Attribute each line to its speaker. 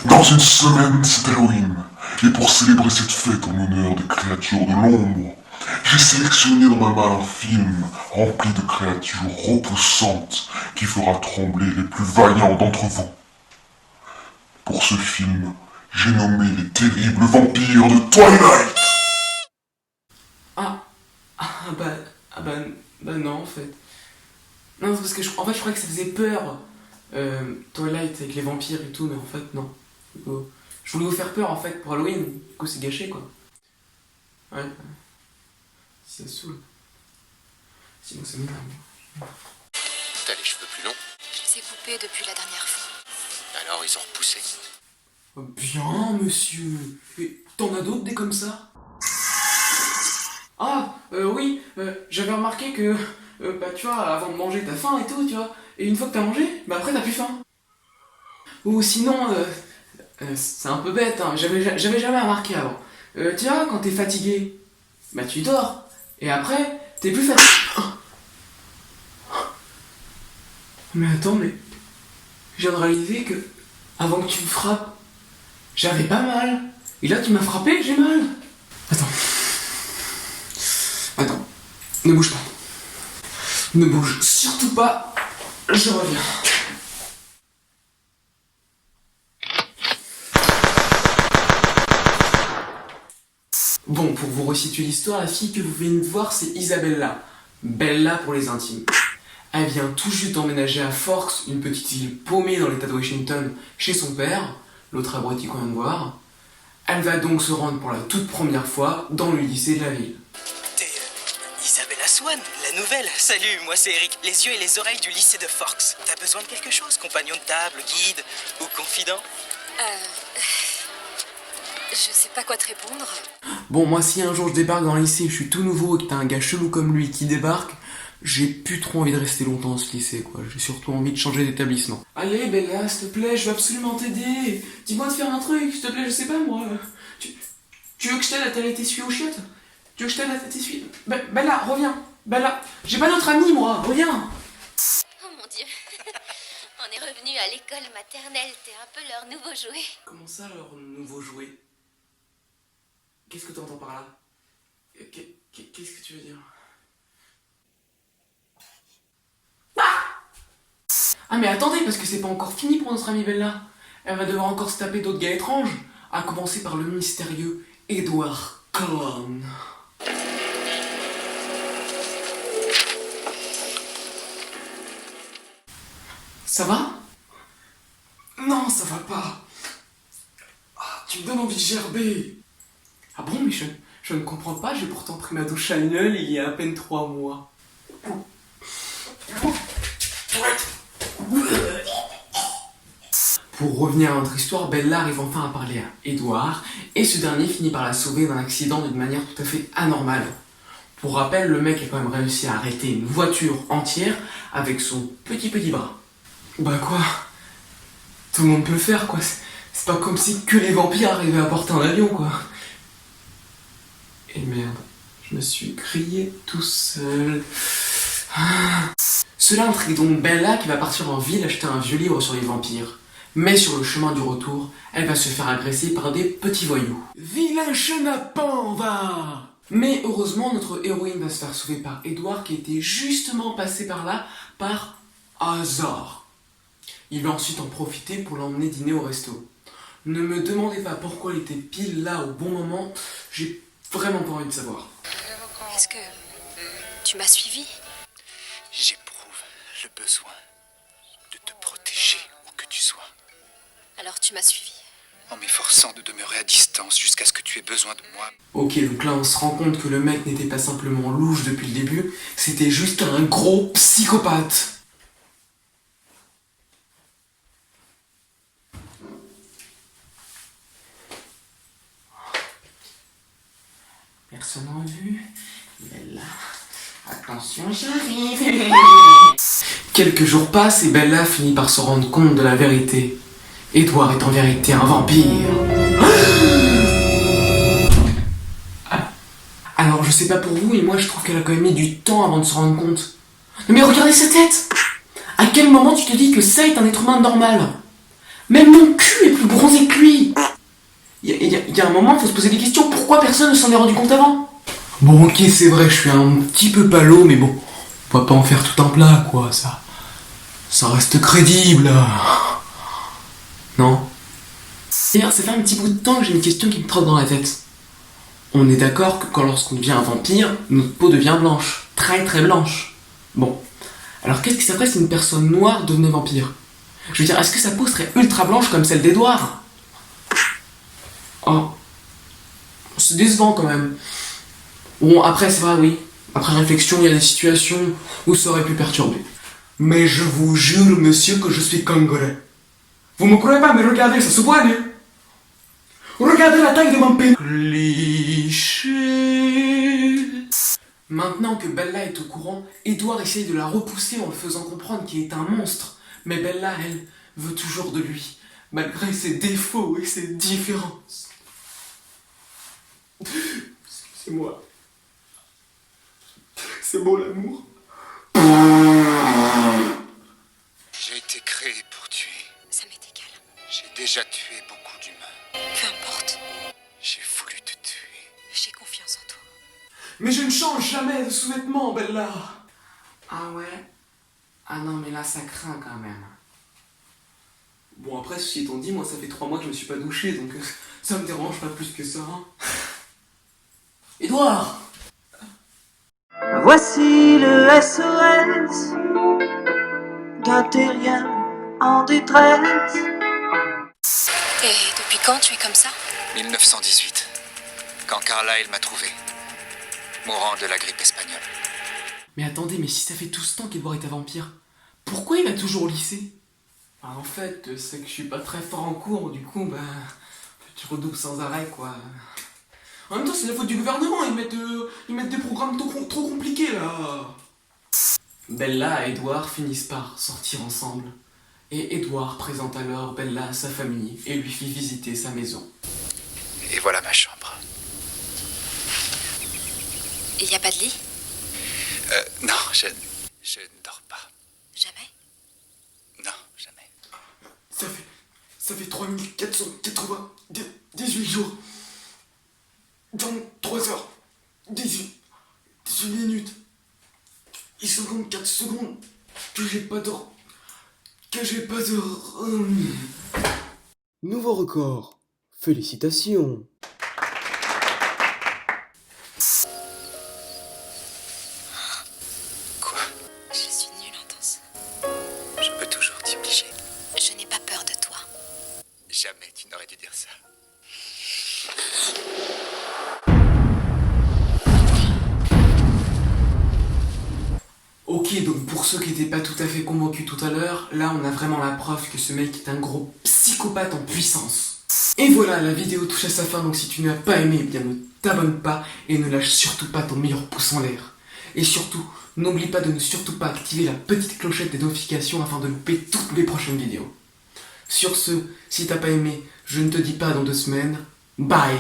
Speaker 1: Dans une semaine, c'est Halloween. Et pour célébrer cette fête en l'honneur des créatures de l'ombre, j'ai sélectionné dans ma main un film rempli de créatures repoussantes qui fera trembler les plus vaillants d'entre vous. Pour ce film, j'ai nommé les terribles vampires de Twilight.
Speaker 2: Bah non en fait. Non, c'est parce que en fait je croyais que ça faisait peur. Twilight avec les vampires et tout, mais en fait non. Je voulais vous faire peur en fait pour Halloween, du coup c'est gâché quoi. Ouais. Si ça saoule. Sinon c'est mignon.
Speaker 3: T'as les cheveux plus longs?
Speaker 4: Je les ai coupés depuis la dernière fois.
Speaker 3: Alors ils ont repoussé.
Speaker 2: Oh, bien monsieur. Et t'en as d'autres des comme ça? Ah, oui, j'avais remarqué que, bah tu vois, avant de manger t'as faim et tout, tu vois. Et une fois que t'as mangé, bah après t'as plus faim. Ou sinon, c'est un peu bête, hein, j'avais jamais remarqué avant. Tu vois, quand t'es fatigué, bah tu dors. Et après, t'es plus fatigué. Mais attends, mais... Je viens de réaliser que, avant que tu me frappes, j'avais pas mal. Et là tu m'as frappé, j'ai mal. Attends, ne bouge pas. Ne bouge surtout pas. Je reviens. Bon, pour vous resituer l'histoire, la fille que vous venez de voir, c'est Isabella. Bella pour les intimes. Elle vient tout juste d'emménager à Forks, une petite ville paumée dans l'état de Washington, chez son père, l'autre abruti qu'on vient de voir. Elle va donc se rendre pour la toute première fois dans le lycée de la ville.
Speaker 5: T'es Isabella Swan, la nouvelle. Salut, moi c'est Eric, les yeux et les oreilles du lycée de Forks. T'as besoin de quelque chose, compagnon de table, guide ou confident?
Speaker 4: Je sais pas quoi te répondre.
Speaker 2: Bon, moi si un jour je débarque dans le lycée, je suis tout nouveau et que t'as un gars chelou comme lui qui débarque, j'ai plus trop envie de rester longtemps dans ce lycée, quoi. J'ai surtout envie de changer d'établissement. Allez, Bella, s'il te plaît, je veux absolument t'aider. Dis-moi de faire un truc, s'il te plaît, je sais pas, moi. Tu veux que je t'aide à t'aller t'essuyer aux chiottes? Tu veux que je t'aide à t'essuyer... Bella, reviens. Bella, j'ai pas d'autre ami, moi, reviens.
Speaker 6: Oh mon Dieu, on est revenu à l'école maternelle, t'es un peu leur nouveau jouet.
Speaker 2: Comment ça, leur nouveau jouet? Qu'est-ce que t'entends par là? Qu'est-ce que tu veux dire? Ah mais attendez, parce que c'est pas encore fini pour notre amie Bella. Elle va devoir encore se taper d'autres gars étranges, à commencer par le mystérieux Edward Cullen. Ça va? Non, ça va pas. Ah, tu me donnes envie de gerber. Ah bon, mais je ne comprends pas, j'ai pourtant pris ma douche annuelle il y a à peine 3 mois. Pour revenir à notre histoire, Bella arrive enfin à parler à Edward, et ce dernier finit par la sauver d'un accident d'une manière tout à fait anormale. Pour rappel, le mec a quand même réussi à arrêter une voiture entière avec son petit bras. Bah quoi? Tout le monde peut le faire, quoi. C'est pas comme si que les vampires arrivaient à porter un avion, quoi. Et merde, je me suis grillé tout seul. Cela intrigue donc Bella qui va partir en ville acheter un vieux livre sur les vampires. Mais sur le chemin du retour, elle va se faire agresser par des petits voyous. Vilain chenapan, va! Mais heureusement, notre héroïne va se faire sauver par Edward qui était justement passé par là par hasard. Il va ensuite en profiter pour l'emmener dîner au resto. Ne me demandez pas pourquoi il était pile là au bon moment, j'ai vraiment pas envie de savoir.
Speaker 4: Est-ce que tu m'as suivi?
Speaker 5: J'éprouve le besoin de te protéger où que tu sois,
Speaker 4: Alors tu m'as suivi.
Speaker 5: en m'efforçant de demeurer à distance jusqu'à ce que tu aies besoin de moi.
Speaker 2: Ok, donc là on se rend compte que le mec n'était pas simplement louche depuis le début, c'était juste un gros psychopathe. Personne n'a vu. Bella. Attention, j'arrive. Quelques jours passent et Bella finit par se rendre compte de la vérité. Edward est en vérité un vampire. Alors je sais pas pour vous, mais moi je trouve qu'elle a quand même mis du temps avant de se rendre compte. Mais regardez sa tête. À quel moment tu te dis que ça est un être humain normal? Même mon cul est plus gros bronzé que lui. Il y a un moment, faut se poser des questions. Pourquoi personne ne s'en est rendu compte avant? Bon, ok, c'est vrai, je suis un petit peu palo, mais bon, on va pas en faire tout un plat, quoi, ça reste crédible. Non? D'ailleurs, ça fait un petit bout de temps que j'ai une question qui me trotte dans la tête. On est d'accord que lorsqu'on devient un vampire, notre peau devient blanche. Très très blanche. Bon. Alors qu'est-ce qui se passerait si une personne noire devenait vampire? Je veux dire, est-ce que sa peau serait ultra blanche comme celle d'Edouard? Oh. C'est décevant quand même. Bon, après, c'est vrai, oui. Après réflexion, il y a des situations où ça aurait pu perturber. Mais je vous jure, monsieur, que je suis congolais. Vous me croyez pas, mais regardez, ça se voit, hein? Regardez la taille de mon pénis. Cliché. Maintenant que Bella est au courant, Edouard essaye de la repousser en le faisant comprendre qu'il est un monstre. Mais Bella, elle, veut toujours de lui, malgré ses défauts et ses différences. C'est moi. C'est beau l'amour.
Speaker 3: J'ai été créé pour tuer.
Speaker 4: Ça m'est égal.
Speaker 3: J'ai déjà tué beaucoup d'humains.
Speaker 4: Peu importe.
Speaker 3: J'ai voulu te tuer.
Speaker 4: J'ai confiance en toi.
Speaker 2: Mais je ne change jamais de sous-vêtements, Bella. Ah ouais? Ah non, mais là, ça craint quand même. Bon, après, ceci étant dit, moi, ça fait 3 mois que je me suis pas douché, donc ça me dérange pas plus que ça. Hein. Edouard!
Speaker 7: Voici le SOS d'un terrien en détresse.
Speaker 4: Et depuis quand tu es comme ça?
Speaker 3: 1918. Quand Carla, elle m'a trouvé. Mourant de la grippe espagnole.
Speaker 2: Mais attendez, mais si ça fait tout ce temps qu'Edouard est un vampire, pourquoi il va toujours au lycée? Ah, en fait, c'est que je suis pas très fort en cours, du coup, je redouble sans arrêt, quoi. En même temps, c'est la faute du gouvernement, ils mettent des programmes trop compliqués, là. Bella et Edouard finissent par sortir ensemble. Et Edouard présente alors Bella à sa famille et lui fit visiter sa maison.
Speaker 3: Et voilà ma chambre.
Speaker 4: Il n'y a pas de lit?
Speaker 3: Non, je ne dors pas.
Speaker 4: Jamais?
Speaker 3: Non, jamais.
Speaker 2: Ça fait 3498 jours. 23 heures. 18 minutes. Et 54 secondes. Que j'ai pas d'or. Nouveau record. Félicitations.
Speaker 3: Quoi?
Speaker 4: Je suis nulle en danse.
Speaker 3: Je peux toujours t'y obliger.
Speaker 4: Je n'ai pas peur de toi.
Speaker 3: Jamais tu n'aurais dû dire ça.
Speaker 2: Ok, donc pour ceux qui n'étaient pas tout à fait convaincus tout à l'heure, là on a vraiment la preuve que ce mec est un gros psychopathe en puissance. Et voilà, la vidéo touche à sa fin, donc si tu n'as pas aimé, eh bien ne t'abonne pas et ne lâche surtout pas ton meilleur pouce en l'air. Et surtout, n'oublie pas de ne surtout pas activer la petite clochette des notifications afin de louper toutes mes prochaines vidéos. Sur ce, si t'as pas aimé, je ne te dis pas dans 2 semaines, bye!